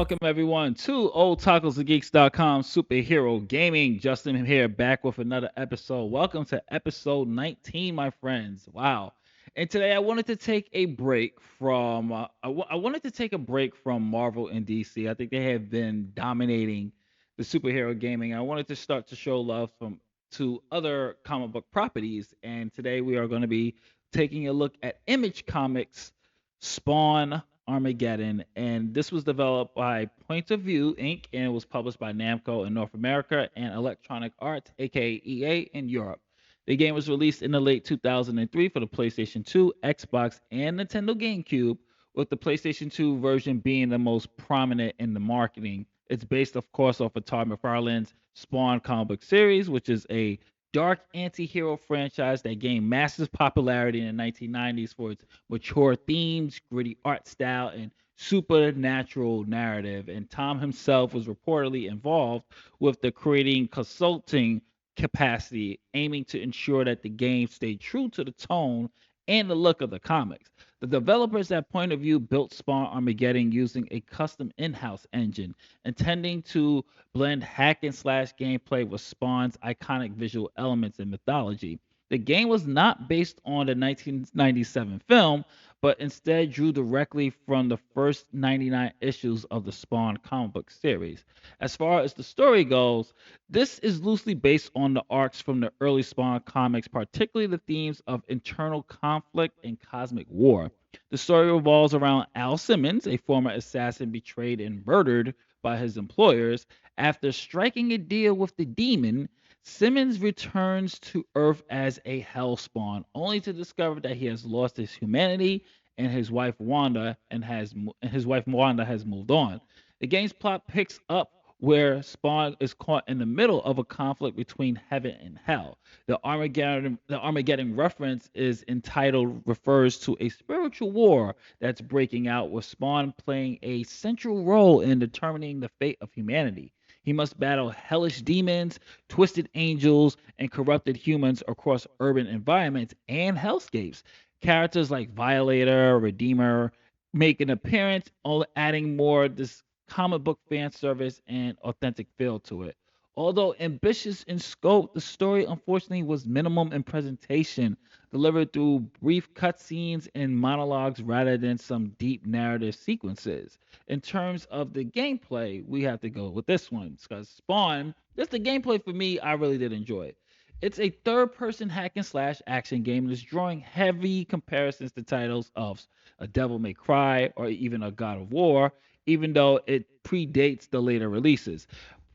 welcome everyone to oldtacosandgeeks.com superhero gaming. Justin here back with another episode. Welcome to episode 19, my friends. Wow. And today I wanted to take a break from I wanted to take a break from Marvel and DC. I think they have been dominating the superhero gaming. I wanted to start to show love from to other comic book properties, and today we are going to be taking a look at Image Comics Spawn Armageddon, and this was developed by Point of View Inc. and it was published by Namco in North America and Electronic Arts, aka EA, in Europe. The game was released in the late 2003 for the PlayStation 2, Xbox, and Nintendo GameCube, with the PlayStation 2 version being the most prominent in the marketing. It's based, of course, off of Todd McFarlane's Spawn comic book series, which is a dark anti-hero franchise that gained massive popularity in the 1990s for its mature themes, gritty art style, and supernatural narrative. And Tom himself was reportedly involved with the creating consulting capacity, aiming to ensure that the game stayed true to the tone and the look of the comics. The developers at Point of View built Spawn Armageddon using a custom in-house engine, intending to blend hack and slash gameplay with Spawn's iconic visual elements and mythology. The game was not based on the 1997 film, but instead drew directly from the first 99 issues of the Spawn comic book series. As far as the story goes, this is loosely based on the arcs from the early Spawn comics, particularly the themes of internal conflict and cosmic war. The story revolves around Al Simmons, a former assassin betrayed and murdered by his employers. After striking a deal with the demon, Simmons returns to Earth as a Hellspawn, only to discover that he has lost his humanity and his wife Wanda has moved on. The game's plot picks up where Spawn is caught in the middle of a conflict between heaven and hell. The Armageddon reference is entitled refers to a spiritual war that's breaking out, with Spawn playing a central role in determining the fate of humanity. He must battle hellish demons, twisted angels, and corrupted humans across urban environments and hellscapes. Characters like Violator, Redeemer make an appearance, all adding more this comic book fan service and authentic feel to it. Although ambitious in scope, the story unfortunately was minimum in presentation, delivered through brief cutscenes and monologues rather than some deep narrative sequences. In terms of the gameplay, we have to go with this one because Spawn, just the gameplay for me, I really did enjoy it. It's a third person hack and slash action game that's drawing heavy comparisons to titles of A Devil May Cry or even a God of War, even though it predates the later releases.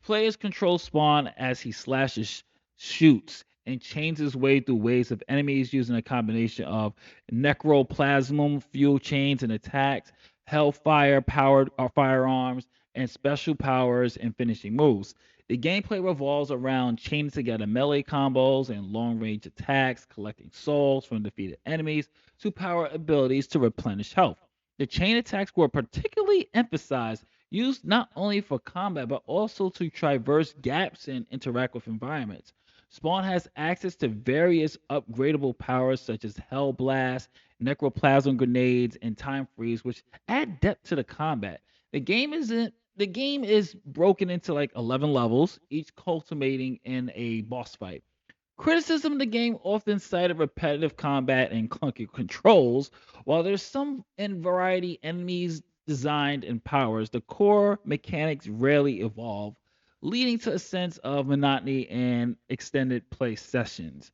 Players control Spawn as he slashes, shoots, and chains his way through waves of enemies using a combination of necroplasm, fuel chains and attacks, hellfire powered firearms, and special powers and finishing moves. The gameplay revolves around chaining together melee combos and long range attacks, collecting souls from defeated enemies to power abilities to replenish health. The chain attacks were particularly emphasized, used not only for combat but also to traverse gaps and interact with environments. Spawn has access to various upgradable powers such as Hell Blast, Necroplasm grenades, and Time Freeze, which add depth to the combat. The game is broken into like 11 levels, each culminating in a boss fight. Criticism of the game often cited repetitive combat and clunky controls. While there's some in variety enemies designed and powers, the core mechanics rarely evolve, leading to a sense of monotony and extended play sessions.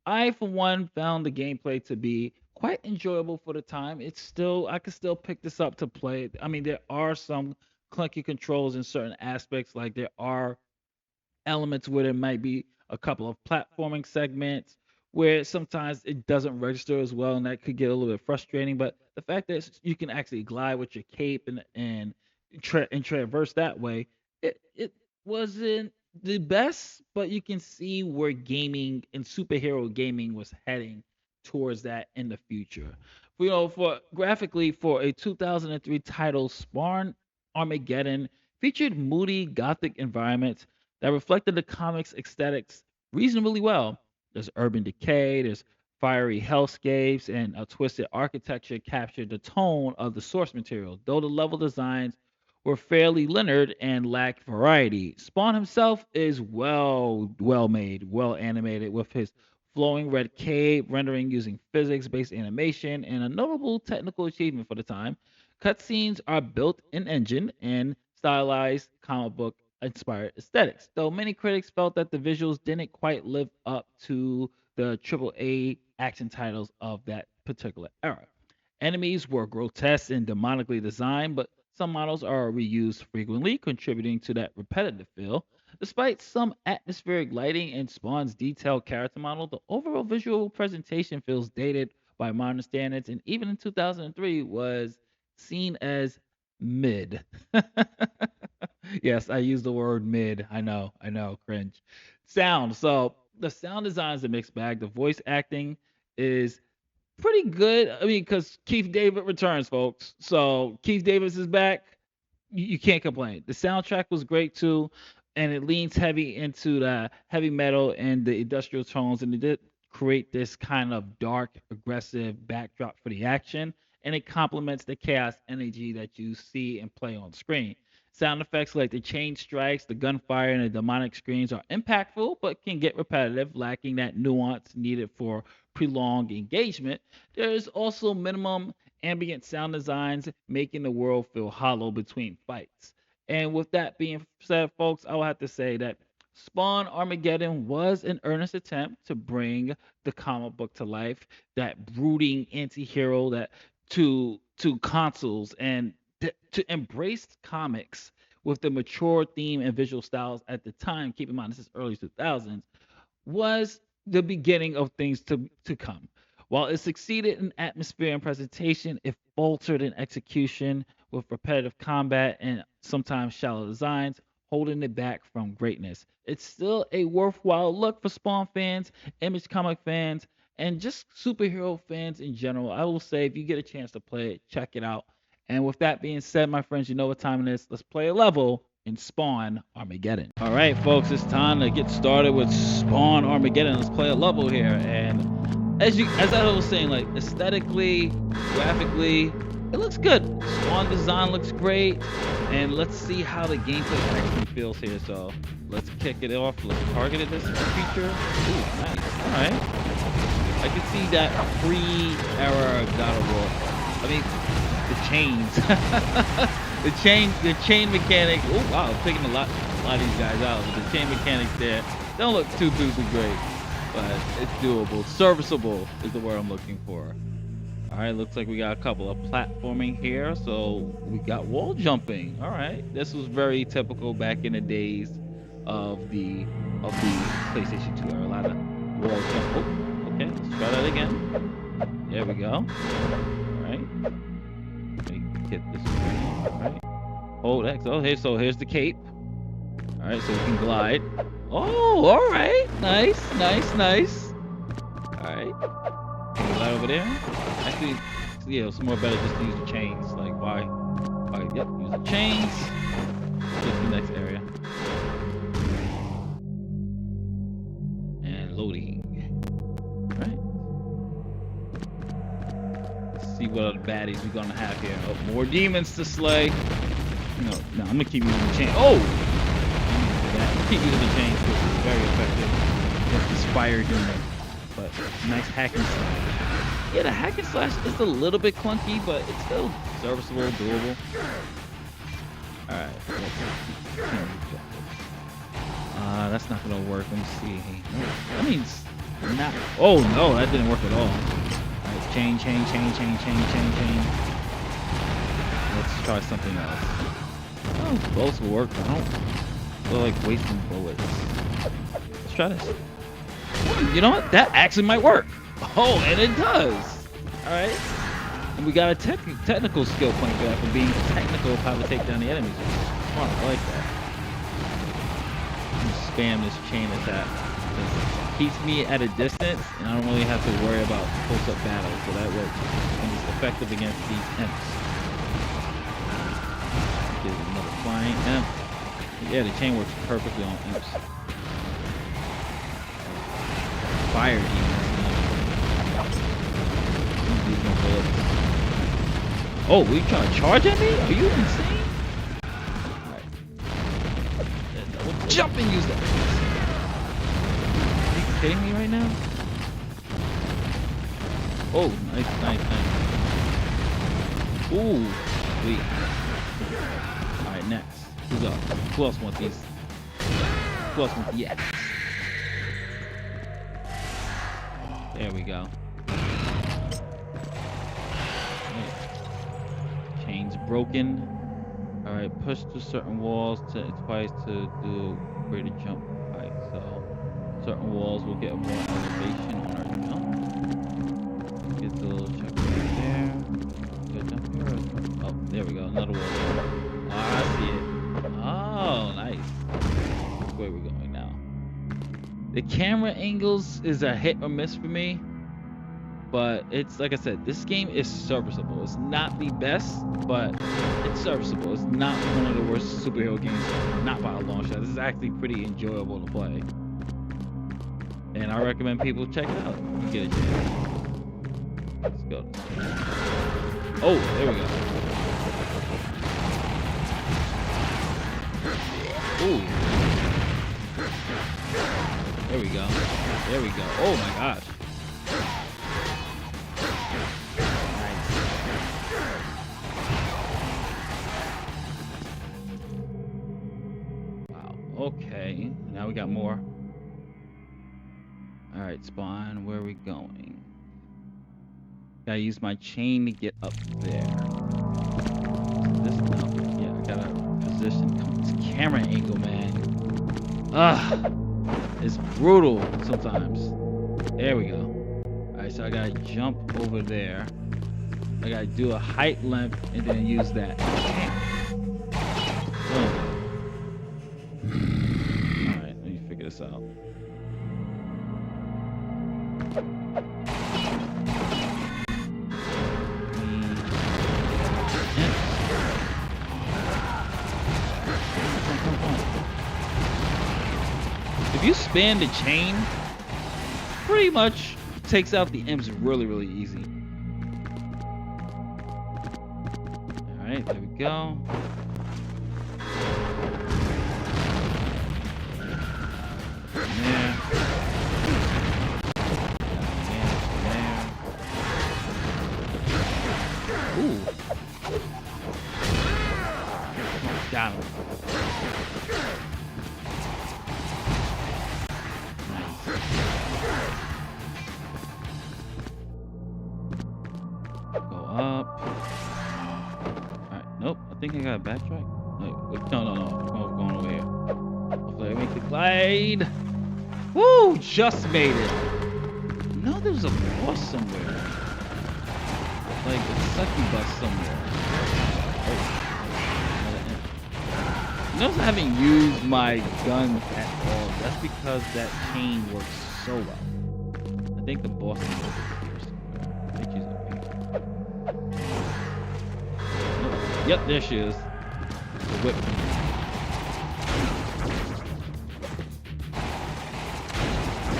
I, for one, found the gameplay to be quite enjoyable for the time. I could still pick this up to play. I mean, there are some clunky controls in certain aspects, like there are elements where there might be a couple of platforming segments where sometimes it doesn't register as well, and that could get a little bit frustrating. But the fact that you can actually glide with your cape and traverse that way, it wasn't the best, but you can see where gaming and superhero gaming was heading towards that in the future. For graphically for a 2003 title, Spawn Armageddon featured moody gothic environments that reflected the comics aesthetics reasonably well. There's urban decay, there's fiery hellscapes, and a twisted architecture captured the tone of the source material, though the level designs were fairly linear and lacked variety. Spawn himself is well made, well animated, with his flowing red cape, rendering using physics-based animation, and a notable technical achievement for the time. Cutscenes are built in engine and stylized comic book inspired aesthetics, though many critics felt that the visuals didn't quite live up to the AAA action titles of that particular era. Enemies were grotesque and demonically designed, but some models are reused frequently, contributing to that repetitive feel. Despite some atmospheric lighting and Spawn's detailed character model, the overall visual presentation feels dated by modern standards, and even in 2003 was seen as mid. Yes, I use the word mid. I know, cringe. Sound. So the sound design is a mixed bag. The voice acting is pretty good. I mean, because Keith David returns, folks. So Keith Davis is back. You can't complain. The soundtrack was great too, and it leans heavy into the heavy metal and the industrial tones, and it did create this kind of dark, aggressive backdrop for the action, and it complements the chaos energy that you see and play on screen. Sound effects like the chain strikes, the gunfire, and the demonic screams are impactful, but can get repetitive, lacking that nuance needed for prolonged engagement. There is also minimum ambient sound designs, making the world feel hollow between fights. And with that being said, folks, I will have to say that Spawn Armageddon was an earnest attempt to bring the comic book to life, that brooding anti-hero that to consoles, and to embrace comics with the mature theme and visual styles at the time. Keep in mind, this is early 2000s, was the beginning of things to come. While it succeeded in atmosphere and presentation, it faltered in execution with repetitive combat and sometimes shallow designs, holding it back from greatness. It's still a worthwhile look for Spawn fans, Image comic fans, and just superhero fans in general. I will say, if you get a chance to play it, check it out. And with that being said, my friends, you know what time it is. Let's play a level in Spawn Armageddon. All right, folks, it's time to get started with Spawn Armageddon. Let's play a level here. And as I was saying, like aesthetically, graphically, it looks good. Spawn design looks great. And let's see how the gameplay actually feels here. So let's kick it off. Let's target this creature. Ooh, nice. All right. I can see that pre-era God of War. I mean, the chains. the chain mechanics. Oh wow, I'm taking a lot of these guys out. But the chain mechanics there don't look too great, but it's doable. Serviceable is the word I'm looking for. All right, looks like we got a couple of platforming here. So we got wall jumping. All right, this was very typical back in the days of the PlayStation 2 era. A lot of wall jump. Oh, okay, let's try that again. There we go. All right. Get this screen. All right. Hold X. Oh, here. So here's the cape. All right, so we can glide. Oh, all right. Nice. All right. Glide over there. Actually, yeah, it's more better just to use the chains. Like, why? Yep, use the chains. Go to the next area. And loading. See what other baddies we're gonna have here. Oh, more demons to slay. No, I'm gonna keep using the chain. Oh! I'm gonna keep using the chains because it's very effective against this fire demon. But nice hack and slash. Yeah, the hack and slash is a little bit clunky, but it's still serviceable, doable. Alright. That's not gonna work. Let me see. That means not. Oh no, that didn't work at all. Chain. Let's try something else. Oh, bullets will work. I don't feel like wasting bullets. Let's try this. You know what? That actually might work. Oh, and it does. All right. And we got a technical skill point for that, for being technical of how to take down the enemies. Smart. I like that. Spam this chain attack. Keeps me at a distance, and I don't really have to worry about close-up battles, so that works. And it's effective against these imps. Get another flying imp. Yeah, the chain works perfectly on imps. Fire demons. These no bullets. Oh, we trying to charge at me? Are you insane? Jump and use that. Are you kidding me right now? Oh, nice. Ooh, sweet. Alright, next. Who's up? Who else wants these? Who else wants the X? There we go. Chains broken. Alright, push to certain walls twice to do greater jump height. So certain walls will get more elevation on our jump. Get the little check right there. Good jump here. Oh, there we go. Another wall. Oh, I see it. Oh, nice. Which way we're going now? The camera angles is a hit or miss for me. But it's like I said, this game is serviceable. It's not the best, but it's serviceable. It's not one of the worst superhero games, not by a long shot. This is actually pretty enjoyable to play. And I recommend people check it out. You get a chance. Let's go. Oh, there we go. Ooh. There we go. There we go. Oh my gosh. Okay, now we got more. Alright, Spawn, where are we going? Gotta use my chain to get up there. This, no, yeah, I gotta position. This camera angle, man. It's brutal sometimes. There we go. Alright, so I gotta jump over there. I gotta do a height length and then use that. Boom. Alright, let me figure this out. If you span the chain, pretty much takes out the imps really, really easy. Alright, there we go. Ooh. Got him. Nice. Go up. Alright, nope. I think I got a backtrack. Wait, no. I'm going over here. Hopefully I make the glide. Woo! Just made it. No, there's a boss somewhere. Like a succubus somewhere. Oh. Notice I haven't used my gun at all. That's because that chain works so well. I think the boss is over here somewhere. I think she's over here. Oh. Yep, there she is. The whip.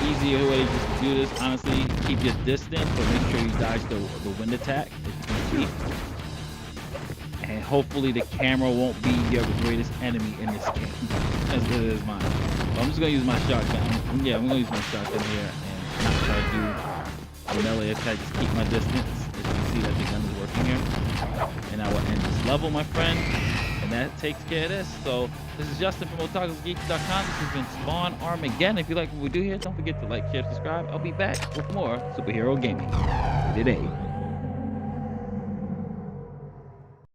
Easier way just to do this, honestly, keep your distance, but make sure you dodge the wind attack, as you can see. And hopefully the camera won't be your greatest enemy in this game, as good as mine. So I'm just gonna use my shotgun. I'm gonna use my shotgun here and not try to do a melee attack, just keep my distance. As you can see that the gun is working here. And I will end this level, my friend. And that takes care of this. So this is Justin from OtakuGeeks.com. This has been Spawn Armageddon. If you like what we do here, don't forget to like, share, subscribe. I'll be back with more superhero gaming today.